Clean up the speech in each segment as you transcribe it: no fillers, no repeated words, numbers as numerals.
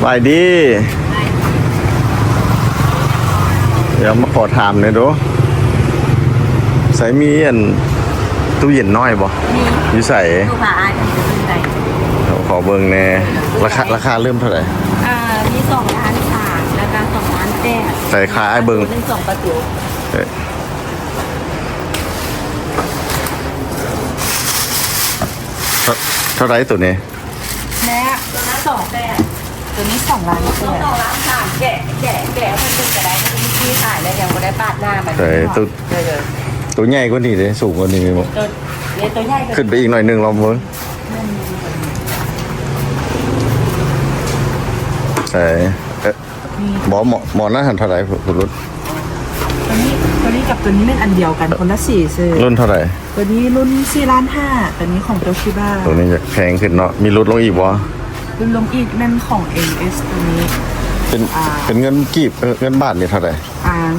ไปดีเดี๋ยวมาขอถามหน่อยดูใส่มีอันตู้เย็นน้อยบ่อยู่ใส่ ตู้ผ้าอายเป็นตู้ใส่ ขอเบิ่งแน่ราคาเริ่มเท่าไหร่ มี2,300,000แล้วก็2,800,000ใส่ขาไอ้เบิ่ง เป็น2ประตู เท่าไหร่ตัวนี้ แม่ตัวนั้น2,800,000ตัวนี้2,800,000แกะมันเป็นกระไดมันมีที่ถ่ายแล้วยังไม่ได้ปาดหน้าแบบ ใส่ตัวใหญ่กว่านี้เลยสูงกว่านี้มั้ง ตัวใหญ่ ขึ้นไปอีกหน่อยนึงลองเบิ่งใส่บ่หมอนั่นหันเท่าไหร่คุณรุ่น ตัวนี้กับตัวนี้เป็นอันเดียวกันคนละ4ซื้อ รุ่นเท่าไหร่ ตัวนี้รุ่น4,500,000ตัวนี้ของโตชิบ้า ตัวนี้จะแพงขึ้นเนาะมีลดลงอีกบ่ รุ่นลงอีกนั่นของ AS ตัวนี้ เป็นเงินกีบเงินบาทนี่เท่าไหร่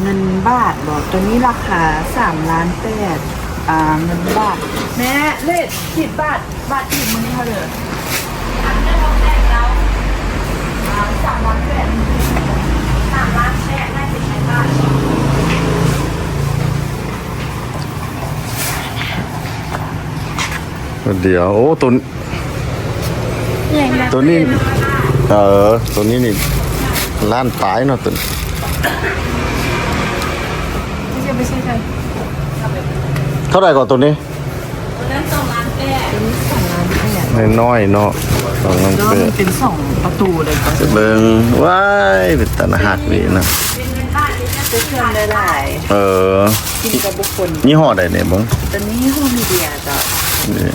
เงินบาทบอกตัวนี้ราคา3,800,000เงินบาทแม่เลข10 บาทอีกมื้อนี้เท่าเดิมเดี๋ยวโอ้ตัวนี้ตัวนี้นี่ล้านปลายเนาะตัว ไม่ใช่ใช่ เท่าไหร่ก่อนตัวนี้ ตัวนั้น2,800,000 ตัวนี้2,800,000 น้อยๆเนาะสองเงิน แล้ว เป มันเป็น2ประตูเลยก็ จะเบิ่งว้ายเป็นตาหน้าหักดีนะ เป็นเงินบ้านที่จะ ซื้อเครื่องได้หลาย กินกับบุคคล ยี่ห้อใดเนี่ยเบิ่ง ตัวนี้ห้องมีเดียจะ นี่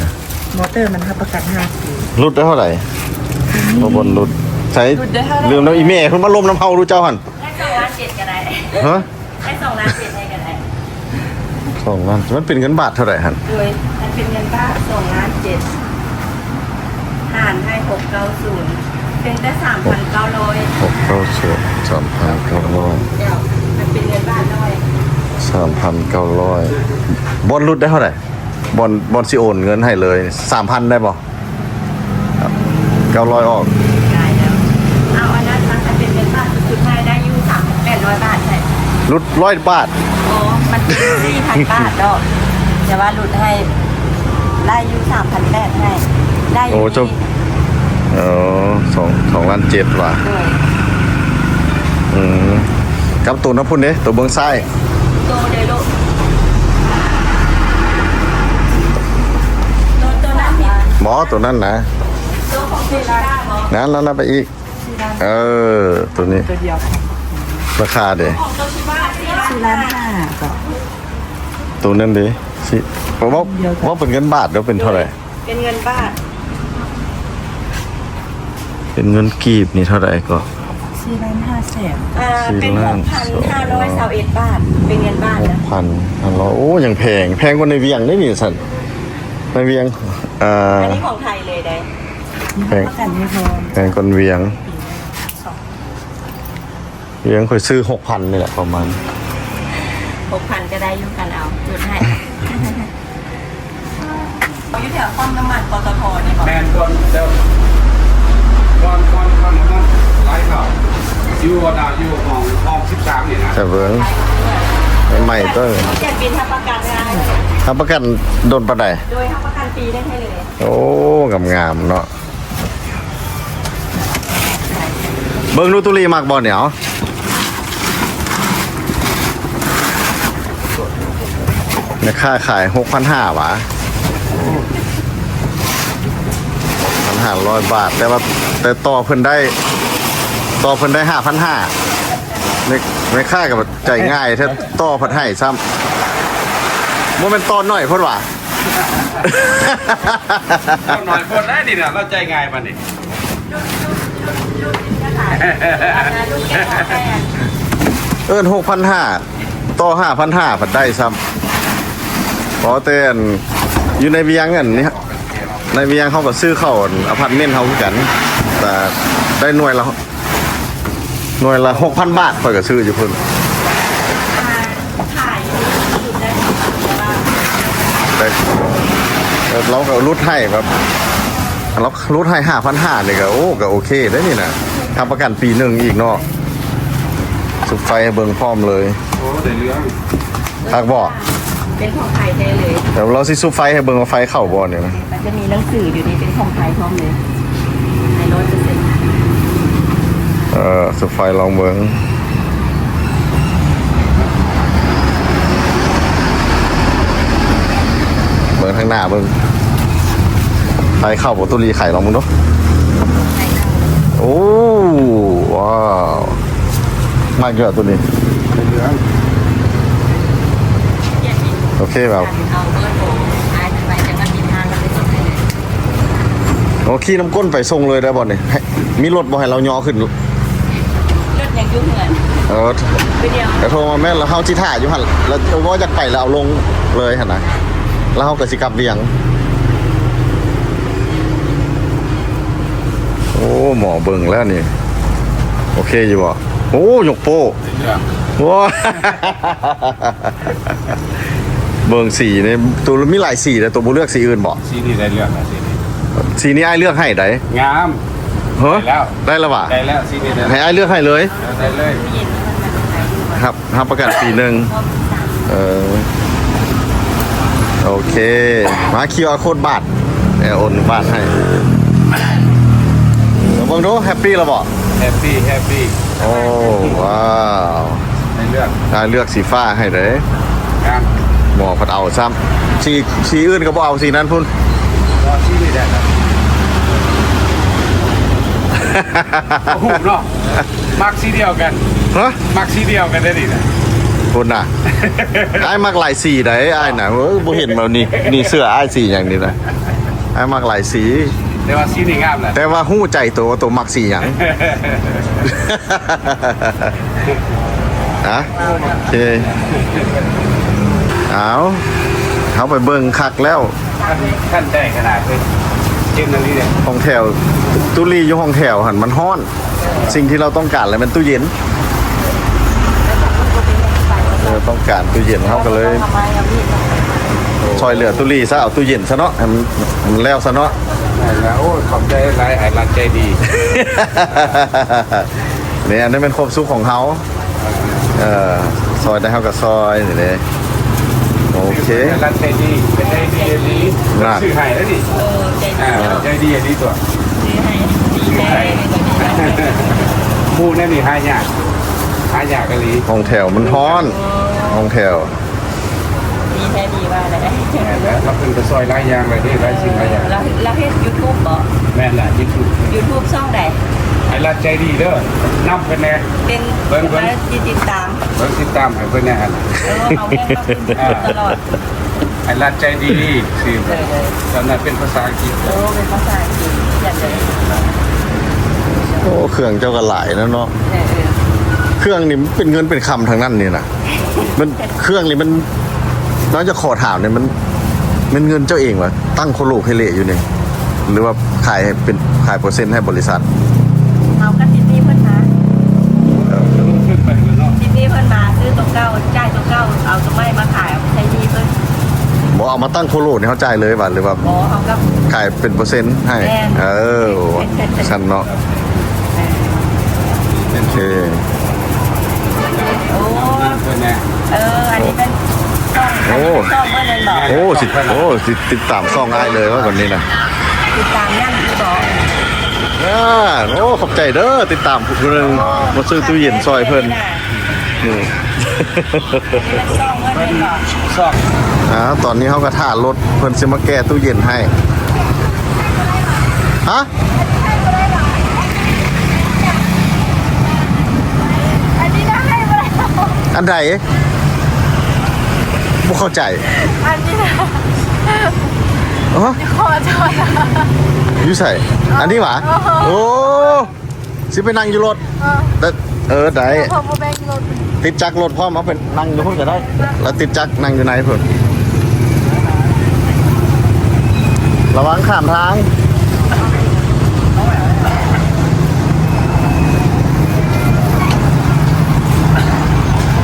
มอเตอร์มันรับประกัน5 ปี รุดได้เท่าไหร่บ่บนรุดใช้ รุดได้เท่าไหร่ ลืมแล้วอีแม่เพิ่นมาลมน้ำเฮารู้เจ้าหั่น ได้2,700,000ก็ได้ ฮะ ได้2,700,000ให้ก็ได้ 2ล้านมันเป็นเงินบาทเท่าไหร่หั่น โดยมันเป็นเงินบ้าน2,700,000หารให้690เป็นได้3,900 690 3,900 เดี๋ยวมันเป็นเงินบ้านน้อย 3,900บอนรุดได้เท่าไหร่บอนสิโอนเงินให้เลย 3,000 ได้บ่ครับ900ออก ได้แล้วเอาอันนั้นมันจะเป็นเงินบ้านสุดๆให้ได้อยู่3,800 บาทใช่ รุด100 บาท โอ้มันเป็น4,000 บาทดอกแต่ว่าหลุดให้ได้อยู่3,800ให้ได้อยู่ โอ้จบ 2 ล้าน7ว่ะ ด้วย กับตัวน้ำพุ่นเด้ตัวเบื้องซ้าย โตเดโลตัวนั้นผิด หมอตัวนั้นนะ ตัวของเซราหมอ นั้นไปอีก ตัวนี้ ตัวเดียว ราคาเด้ ของโตชิบะ4,500,000ก็ ตัวนั้นเด้สิผมว่าเป็นเงินบาทเดี๋ยวเป็นเท่าไหร่ เป็นเงินบ้าน เป็นเงินกีบนี่เท่าไหร่ก็ 4,500,000 เป็น6,521 บาทเป็นเงินบ้านนะ 6,100โอ้ยังแพงกว่าในเวียงได้นี่สันในเวียงอันนี้ของไทยเลยได้ แพง ประกันให้พร้อม แพงกว่าเวียงเคยซื้อ 6,000นี่แหละประมาณ 6,000ก็ได้ยุ่งกันเอาหยุดให้อยู่แถวปั๊มน้ำมันปตทนี่บอก แมนก่อนเดี๋ยวก่อนมันไล่ข่าวอยู่ของ13เนี่ยนะ แต่เวิร์งใหม่ๆก็ แจกบินทำประกันได้ ทำประกันโดนประได โดยทำประกันปีได้ให้เลย โอ้งามๆเนาะเบิ้งดูตุลีมากบอลเหนียวเนี่ยค่าขาย 6,500หวะ1,500 บาทแต่ต่อเพิ่นได้ 5,500ในค่ากับใจง่ายถ้าต่อเพิ่นให้ซ้ำมันเป็นตอนหน่อยเพิ่นว่า หน่อยคนได้ดิเนี่ยเราใจง่ายป่ะนี่ 6,500ต่อ 5,500ผัดได้ซ้ำเพราะเต้นอยู่ในเวียงอันนี้ในเวียงเขาก็ซื้อเข้าอพาร์ตเมนต์เขาคือกัน แต่ได้หน่วยละ 6,000 บาทข่อยก็ซื้ออยู่เพิ่น ขายหยุดได้แต่ว่า แต่เราก็รุดให้แบบเรารุดให้ 5,500นี่ก็โอเคได้นี่นะ ถ ทำประกันปีหนึ่งอีกเนาะสุดไฟให้เบิ่งพร้อมเลย โอ้ได้เรื่อง ทักบอก เป็นของไทยได้เลย เดี๋ยวเราสิสุดไฟให้เบิ่งว่าไฟเข้าบ่เนี่ยนะ มันจะมีหนังสืออยู่นี่เป็นของไทยพร้อมเลยใน100% สุดไฟลองเบิ่งเบิ่งข้างหน้าเบิ่งไฟเข้าบ่ตุลีไข่ลองมึงเนาะโอ้ว้าวมากเยอะตัวนี้ ได้เรื่อง โอเคแบบ เอาเบอร์โทรอายไปจังมันมีทางกันไปส่งให้เลย โอ้ขี้น้ำก้นไปส่งเลยได้บ่เนี่ยให้มีรถบ่ให้เราย่อขึ้น เลือดยังยุ่งเหมือน ไปเดียว แต่โทรมาแม่นแล้วเฮาสิท่าอยู่หั่นแล้วว่าจะไปแล้วเอาลงเลยหั่นนะแล้วเฮาก็สิกลับเวียงโอ้หมอเบิ่งแล้วนี่โอเคอยู่บ่โอ้ยกโป้ ได้เรื่อง ว้า เบิ่งสีนี่ตัวมีหลายสีแต่ตัวบ่เลือกสีอื่นบ่ ซีนี่ได้เรื่องนะซีนี่ สีนี้อ้ายเลือกให้ได้ งาม เฮ้ย ได้แล้ว ได้แล้วว่ะ ได้แล้วซีนี่ได้ ให้อ้ายเลือกให้เลย ได้เลย ตู้เย็นมันขายอยู่ ครับประกันปีหนึ่ง พร้อม3 เออโอเคมาคิวอาร์โค้ดบาทโอนบาทให้เดี๋ยวเบิ่งดูแฮปปี้แล้วบ่ แฮปปี้แฮปปี้ โอ้ว้าว ได้เรื่อง ได้เลือกสีฟ้าให้เด้ งาม หมอพัดเอาซ้ำสีอื่นก็บ่เอาสีนั้นพุ่น ก็ซีนี่ได้ครับโอ้โหเนาะมักซีเดียวกัน ฮะ มักซีเดียวกันได้ดินะ พุ่นน่ะ ไอ้ายมักหลายสีได้ไอ้ายน่ะเฮ้ยบ่เห็นแบบนี้นี่เสื้อไอ้ายสีอย่างนี้นะไอ้ายมักหลายสี แต่ว่าซีนี่งามแหละ แต่ว่าหู้ใจตัวว่าตัวมักสีอย่าง ฮะโอเคเอาเขาไปเบิ่งคักแล้ว ท่านได้ขนาดเลยเกมนั้นนี่เนี่ย ห้องแถวตุลีอยู่ห้องแถวหันมันฮ้อน สิ่งที่เราต้องการเลยมันตู้เย็นต้องการตู้เย็นเขาก็เลย ทำไมอะพี่ ซอยเหลือตุลีซะเอาตู้เย็นซะเนาะให้มันแล้วซะเนาะ แล้วโอ้ขอบใจหลายไอ้รันใจดี เนี่ยอันนี้เป็นความสุขของเขาซอยได้เขากับซอยนี่เลยโอเค รันใจดีเป็นใจดีดี น่ะ ชื่อไห้แล้วนี่ ใจดีเนาะ ใจดีดีตัว ซื้อให้ดีแน่เลยตัวนี้นะ ผู้นั่นนี่หายากกันลี ห้องแถวมันฮ้อนห้องแถว ดีแท้ดีว่าเลย แล้วเราเป็นกระซอยหลายอย่างเลยที่หลายสิ่งหลายอย่าง เราเฮ็ด YouTube บ่ แม่นแหละยิ่งถูก YouTube ช่องใด ไอ้รันใจดีเด้อนับเป็นแน่ เป็นมาติดตาม เพิ่งติดตามให้เพิ่นแน่ฮะ เอาแค่มาเป็นตลอด ไอ้รันใจดีสิตอนนั้นเป็นภาษาอังกฤษ เป็นภาษาอังกฤษอย่างเลย โอ้เครื่องเจ้าก็หลายนะเนาะเครื่องนี่มันเป็นเงินเป็นคำทางนั้นนี่นะมันเครื่องนี่มันน้องจะขอถามเนี่ยมันเงินเจ้าเองวะตั้งโคโลเคเลอยู่นี่หรือว่าขายให้เป็นขายเปอร์เซ็นต์ให้บริษัท เอากระติดนี้เพิ่นมา ขึ้นไปเนาะ ติดนี้เพิ่นมาซื้อตัวเก่าจ่ายตัวเก่าเอาตัวใหม่มาขายใช้ดีเพิ่น บอกเอามาตั้งโคโลนี่เขาจ่ายเลยป่ะหรือว่า บ่เอากับ ขายเป็นเปอร์เซ็นต์ให้ แม่น ชั้นเนาะโอเค โอ้ เพิ่นแน่ อันนี้เป็นช่องเพิ่นเลยบอก สิติดตามซ่องง่ายเลยว่าก่อนนี้นะ ติดตามยังที่บอก ขอบใจเด้อติดตามผู้นึงมาซื้อตู้เย็นซอยเพิ่นนี่ ช่องเพิ่นเลยบอก ซอก ตอนนี้เขาก็ท่ารถเพิ่นสิมาแก้ตู้เย็นให้ฮะ อันนี้ได้ให้มาแล้ว อันใดบ่เข้าใจ อันนี้นะ อ๋อ ขอโทษนะ อยู่ใส่อันนี้หว่าโอ้สิไปนั่งอยู่รถแต่ได้ พอมาแบ่งรถ ติดจักรรถพร้อมเอาเป็นนั่งอยู่พุ่นก็ได้ แล้วติดจักรนั่งอยู่ไหนเพิ่นระวังข้ามทาง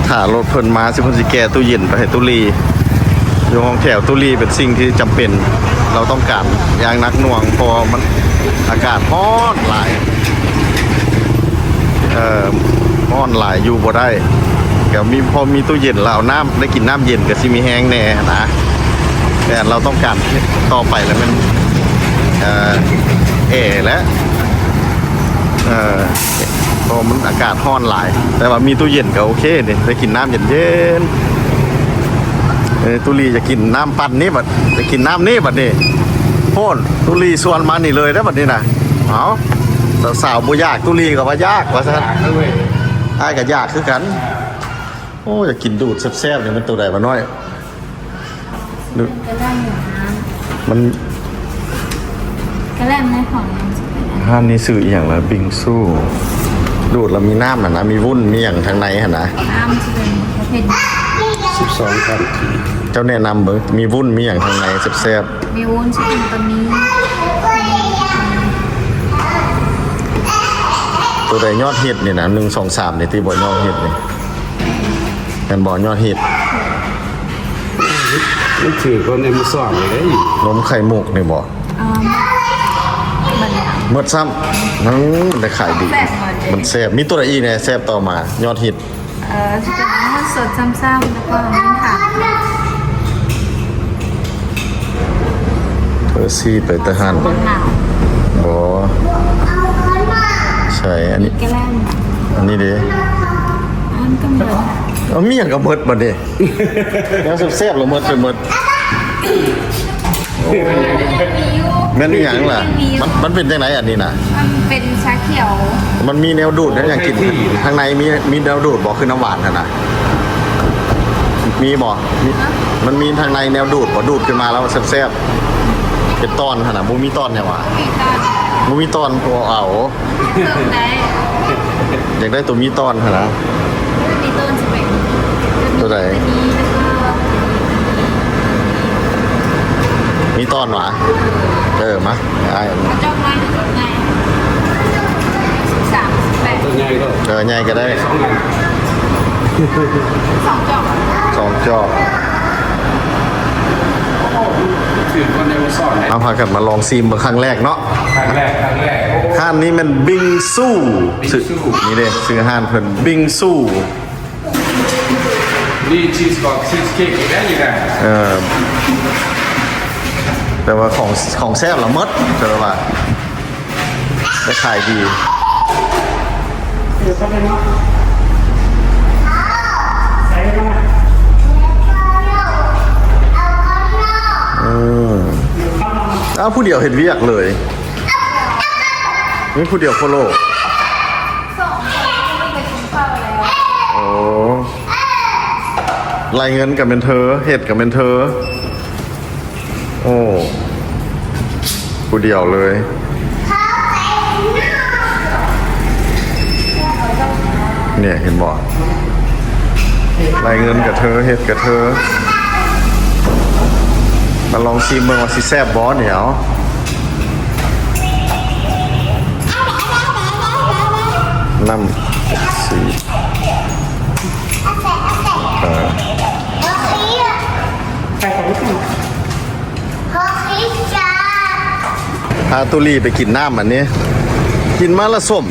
ถ้ารถเพิ่นมาสิเพิ่นสิแก้ตู้เย็นไปให้ตุลีอยู่ห้องแถวตุลีเป็นสิ่งที่จำเป็น เราต้องการอย่างหนักหน่วงเพอมันอากาศร้อนหลาย ฮ้อนหลายอยู่บ่ได้ก็มีพอมีตู้เย็นแล้วเอาน้ำได้กินน้ำเย็นก็สิมีแห้งแน่นะแต่เราต้องการต่อไปแล้วมันและพอมันอากาศร้อนหลายแต่ว่ามีตู้เย็นก็โอเคนี่ได้กินน้ำเย็นๆตุลีจะกินน้ำปั่นนี่บัดจะกินน้ำนี่บัดนี่โพ่นตุลีส่วนมานี่เลยนะบัดนี้นะเอาสาวๆบ่ยากตุลีก็ว่ายากว่าซั่นอ้ายก็ยากคือกันโอ้อยากกินดูดแซ่บๆเนี่ยมันตัวใดมาน้อยดูด กระแลมอยู่น้ มัน ำกระแลมในของมันจะเป็นอะไร ห้านนี้ซื้ออหย่างละบิงซูดูดแล้วมีน้ำนะมีวุ่นมีอย่างทางในหั่นนะ น้ำจะเป็นประเภท 12ครับเจ้าแนะนำเบิ่งมีวุ่นมีอย่างทางในแซ่บ มีวุ้นจะเป็นตัวนี้ ๆตัวใดยอดฮิตนี่นะ1 2 3นี่ที่บ่ยอดฮิตนี่กันบ่ยอดฮิต มันถือคนในมือสองเลย นมไข่มุกนี่บ่ มันอย่าง หมดซ้ำได้ขายดี มันแซ่บมีตัวใดอีกเนี่ยแซ่บต่อมายอดฮิต จะเป็นน้ำมันสดซ้ำๆแล้วก็น้ำผัก เธอซี่ไปตะหัน บนหนาว บ่ใช่อันนี้ กระแลม อันนี้เด้ อันก็เหมือน เอามีอย่างกับเบิดบัดนี้แล้วแซ่บๆแล้วเบิดไปเบิดแม่นอีหยังล่ะมันเป็นจังไดอันนี้น่ะ มันเป็นชาเขียว มันมีแนวดูดนะอย่างกินข้างในมีแนวดูดบอกคือน้ำหวานขนาดมีบอกมันมีทางในแนวดูดบอกดูดขึ้นมาแล้วแซ่บๆเป็นตอนขนาดมูมีตอนเนี่ยวะ มีตอน มูมีตอนตัวเอา เติมได้ อยากได้ตัวมีตอนขนาด มีต้นจะเป็น ตัวไหน นี้แล้วก็ มีตอนหวะมาไอ้ กระจกไม้ไง13 ตัวใหญ่ก็ ใหญ่ก็ได้ 2 อัน 18 2จอก 2 จอก ถือคนในมือสองเลย เอาพากันมาลองซีมเมื่อครั้งแรกเนาะ ครั้งแรกห้านนี้มันบิงซูนี่เด้ซื้อห้านเพิ่นบิงซู นี่ชีสกับชีสเค้กอีกได้ยังไง แต่ว่าของแซ่บละมดแต่ว่าได้ขายดีอ้าวผู้เดียวเห็นเวียกเลยนี่ผู้เดียวโคโล 2คนไปกินข้าวแล้ว โอ้รายเงินกับเป็นเธอเห็ดกับเป็นเธอโอ้ผู้เดียวเลยเนี่ยเห็นบอกรายเงินกับเธอเห็ดกับเธอมาลองชิมเมืองว่าซิแซบบอสเดี๋ยวน้ำสีพาตุลีไปกินน้ำอันนี้กินมาละส้ม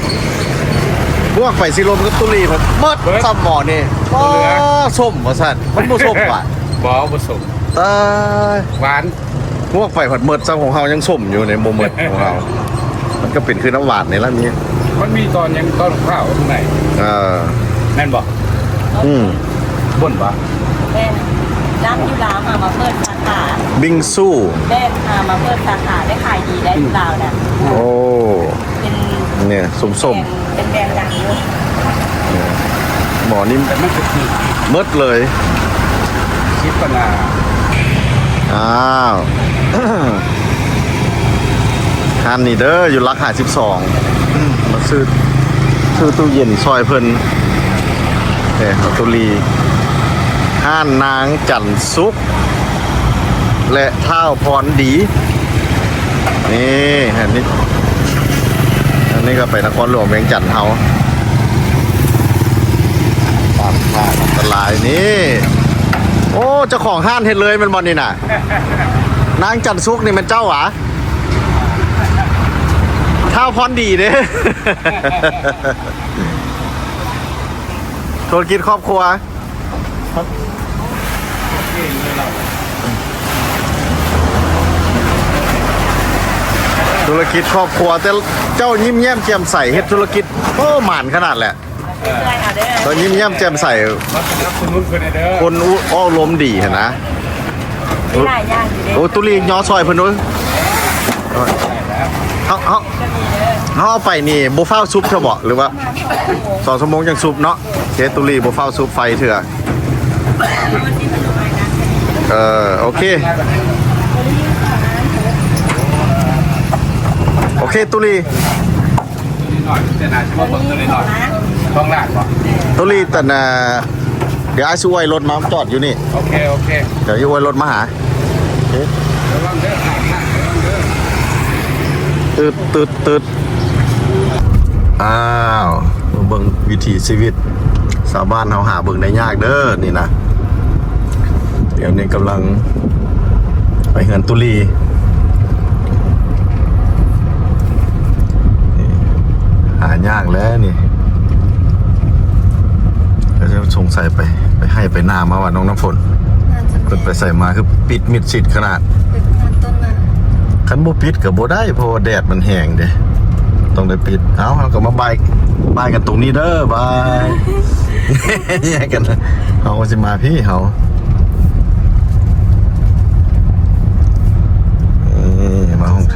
พวกไฟซีลมกับตุลีผมเบิดซับหมอนี่ส้มว่าสั่นมันบ่ส้มว่ะ บอผสม ตาย หวาน พวกไฟผัดเมิดซ้ำของเฮายังส้มอยู่ในโมเมิดของเฮามันก็เป็นคือน้ำหวานในร้านนี้ มันมีตอนยังต้นข้าวข้างใน แม่นบอก บ่นปะ แม่น้ำยูราวหามาเปิดสาขา บิงซู แม่หามาเปิดสาขาได้ขายดีได้ยูราวเนี่ย โอ้ เป็น เนี่ยส้ม เป็นแบรนด์ดังเยอะ ๆหมอนี่ แต่มันก็คือ เมิดเลย ชิปปนา อ้าวฮันนี่เด้ออยู่ราคา12มาซื้อตู้เย็นซอยเพิ่นตุลีห้านนางจันซุก และท้าวพรดีนี่อันนี้ก็ไปนครหลวงเวียงจันทร์เฮาตามทางอันตรายนี่โอ้เจ้าของห้านเห็นเลยมันบอลนี่น่ะ นางจันซุกนี่มันเจ้าหวะท้าวพรดีเด้ ธุรกิจครอบครัวธุรกิจครอบครัวแต่เจ้ายิ้มแย้มแจ่มใสเฮ็ดธุรกิจโอ้หมานขนาดแหละตอนยิ้มแย้มแจ่มใส มาสนับสนุนเพื่อนเด้อ คนอ้อลมดีเห็นนะ มีหลายอย่างอยู่เด้ โอ้ตุลีย้อซอยเพิ่นด้วยเขาเอาไปนี่บ่ฟ้าวซุปเถอะบ่หรือว่า2 ชั่วโมงจังซุปเนาะเคตุลีบ่ฟ้าวซุปไฟเถอะโอเคโอเคตุลี นิดหน่อยแต่น่าจะมาเบิ่งตัวนิดหน่อยต้องลาดบ่ ตุลีแต่น่ะเดี๋ยวไอ้ช่วยรถมาจอดอยู่นี่ โอเคโอเค เดี๋ยวช่วยรถมาหา ระวังเด้อหนักระวังเด้อ ตืดอ้าวเบิ่งวิถีชีวิตชาวบ้านเฮาหาเบิ่งได้ยากเด้อนี่นะเดี๋ยวนี้กำลังไปเฮือนตุลีนี่หายากแล้วนี่ก็จะสงสัยไปให้ไปหน้ามาว่าน้องน้ำฝนเพิ่นไปใส่มาคือปิดมิดชิดขนาดคันบ่ปิดก็บ่ได้เพราะว่าแดดมันแห้งเด้ต้องได้ปิดเอ้าเราก็มาบายกันตรงนี้เด้อบายแยกกันเฮาสิมาพี่เฮามาห้อง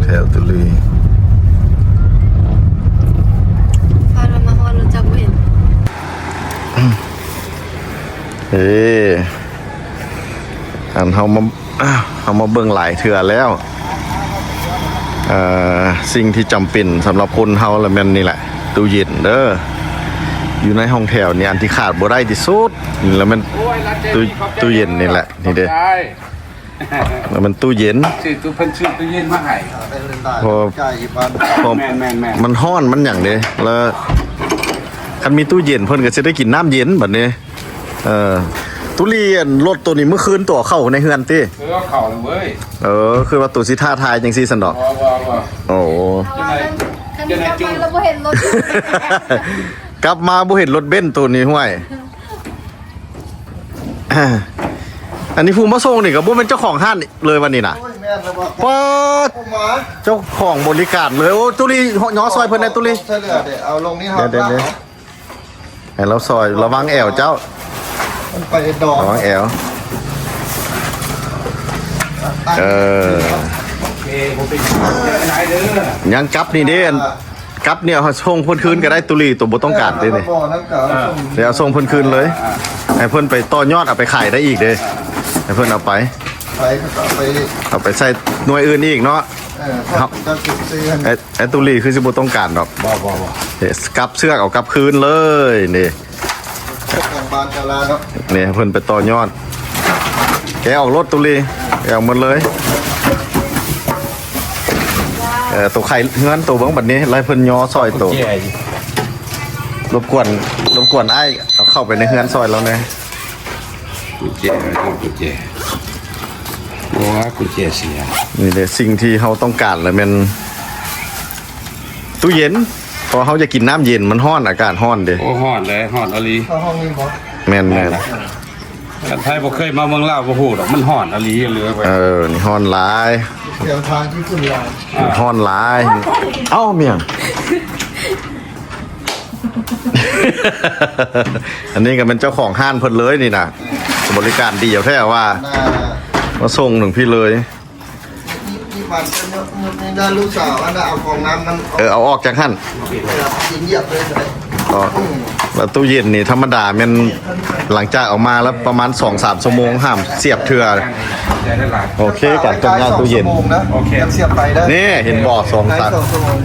แถวตุลี พาเรามาฮอดรู้จักบ่เห็น อันเฮามาเบิ่งหลายเทื่อแล้วสิ่งที่จำเป็นสำหรับคนเฮาละแม่นนี่แหละตู้เย็นเด้ออยู่ในห้องแถวนี่อันที่ขาดบ่ได้ที่สุดนี่แล้วมันตู้เย็นนี่แหละนี่เด้แล้วมันตู้เย็น ซื้อตู้เพิ่นซื้อตู้เย็นมาให้ พอ แม่น มันร้อนมันหยังเด้แล้วคันมีตู้เย็นเพิ่นก็สิได้กินน้ำเย็นบัดนี้ตุเรียนรถตัวนี้เมื่อคืนตัวเข้าในเฮือนติ ซื้อเข่าเลยเว้ย คือว่าตัวสิท่าทายจังซี่ซั่นดอก บ่ โอ้ คันนี้กลับมาเราบ่เห็นรถ กลับมาบ่เห็นรถเบนซ์ตัวนี้ห้วย อันนี้ภูมิมาส่งนี่ก็บ่เป็นเจ้าของห้านเลยวันนี้น่ะป๊าดเจ้าของบริการเลยโอ้ตุลีย้อซอยเพิ่นได้ตุลี เสื้อเหลือเดี๋ยวเอาลงนี่ครับ เดี๋ยวให้เราซอยระวังแอวเจ้า มันไปดอก ระวังแอวโอเคผมไปไหนเด้อ ยังกลับนี่เด้กลับเนี่ยเขาส่งเพิ่นคืนก็ได้ตุลีตัวบ่ต้องการเด้นี่ บ่อน้ำเก่าส่ง เดี๋ยวเอาส่งเพิ่นคืนเลยให้เพิ่นไปต่อยอดเอาไปขายได้อีกเด้ให้เพิ่นเอาไป ไปก็ไป เอาไปใส่หน่วยอื่นอีกเนาะ ครับจะเก็บเสื้อ ไอ้ตุลีคือสิบ่ต้องการดอก บ่ เดี๋ยวกลับเสื้อกเอากลับคืนเลยนี่ พวกของบานกาลาเนาะ นี่ให้เพิ่นไปต่อยอดแกออกรถตุลีแกออกหมดเลยตัวไข่เฮือนตัวเบิ่งบัดนี้ไล่เพิ่นย่อซอยตัว แย่ รบกวนไอ้เอาเข้าไปในเฮือนซอยแล้วนะ กุญแจบ่ว่ากุญแจเสีย นี่แหละสิ่งที่เฮาต้องการเลยแม่นตู้เย็นเพราะเฮาจะกินน้ำเย็นมันร้อนอากาศร้อนเด้ โอ้ฮอดเลยฮอดอลี เข้าห้องนี้บ่ แม่น แต่ไทยบ่เคยมาเมืองลาวบ่ฮู้ดอกมันฮอดอลีเหลือไป นี่ร้อนหลาย เดี๋ยวทางที่ขึ้นลาย ฮ้อนหลาย เอ้าเมียง อันนี้ก็เป็นเจ้าของห้านเพิ่นเลยนี่นะบริการดีอยู่แท้ว่า หน้า มาส่งถึงพี่เลย ที่มันจะมีด้านลูกสาวอันนั้นเอาของน้ำมัน เอาออกจากห้าน กินเหยียบเลยเลย ก็แล้วตู้เย็นนี่ธรรมดามันหลังจากออกมาแล้วประมาณ 2-3 ชั่วโมงห้ามเสียบเทือ ได้หลาย โอเคกันจนงานตู้เย็น โอเคเสียบไปได้ นี่เห็นบ่อสอง ได้ สาม 2 ชั่วโมง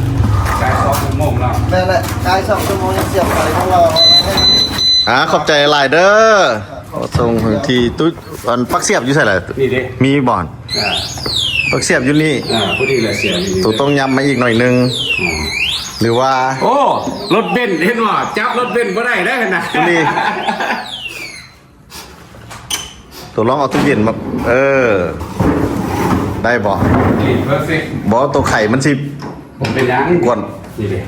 ได้2ชั่วโมงแล้ว นั่นแหละได้2 ชั่วโมงยังเสียบไปเพราะเรา ขอบใจหลายเด้อส่งถึงที่ตู้อันปักเสียบอยู่ใส่แหละ นี่ดิ มีบ่อนปักเสียบอยู่นี่ พอดีเลยเสียอยู่ ตัวต้องย้ำมาอีกหน่อยนึง หรือว่า โอ้รถเบนซ์เห็นบ่จับรถเบนซ์บ่ได้นะ ตัวลองเอาตู้เย็นมาได้บ่ นี่เพอร์เฟค บ่ตัวไข่มันสิ ผมเป็นยัง กวน นี่ดิ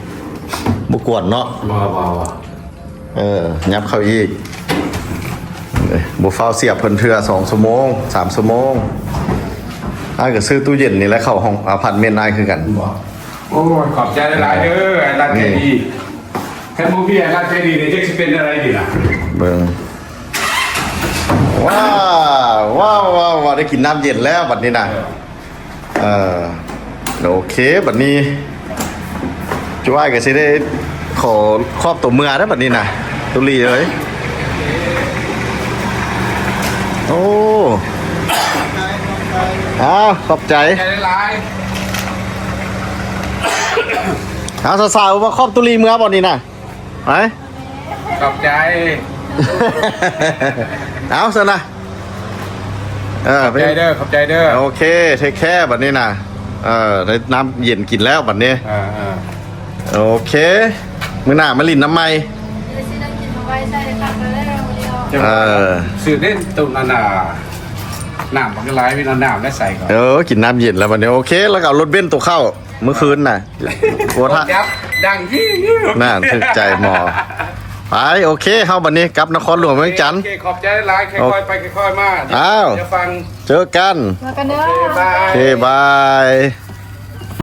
บ่กวนเนาะ บ่ ยับเข้าอีกบุฟเฟ่เสียบเพิ่นเทื่อ2 ชั่วโมง 3 ชั่วโมงอ้ายก็ซื้อตู้เย็นนี่แล้วเข้าห้องอพาร์ตเมนต์อ้ายคือกัน โอ้ยขอบใจหลายๆเด้อไอ้ร้านใจดีแค่มูพี่ไอ้ร้านใจดีเนี่ยจะเป็นอะไรดีล่ะ เบิ่งว้าวได้กินน้ำเย็นแล้วบัดนี้นะโอเคบัดนี้จ้วยก็สิได้ขอครอบตัวเมือแล้วบัดนี้นะตุลีเลยโอ้ขอบใจ ใจหลาย สาวๆมาครอบตุลีเมือบ่นี้นะไป ขอบใจ เอาซะนะขอบใจเด้อขอบใจเด้อ โอเคเทคแค่บัดนี้นะได้น้ำเย็นกินแล้วบัดนี้โอเคมื้อหน้ามาลินน้ำไหมสื่อเล่นตรงนั้นน่ะน้ำมันก็ไหลไปนอนน้ำได้ใส่ก่อน กินน้ำเย็นแล้วบัดนี้โอเคแล้วก็เอารถเบนซ์ตัวเข้าเมื่อคืนน่ะกลัวท่า ยับดังที่ น่าถึกใจหมอไปโอเคเฮาบัดนี้กลับนครหลวงเมืองจันทร์ ขอบใจหลายค่อยๆไปค่อยๆมา อ้าว จะฟัง เจอกัน มากันเด้อ บาย โอเคบาย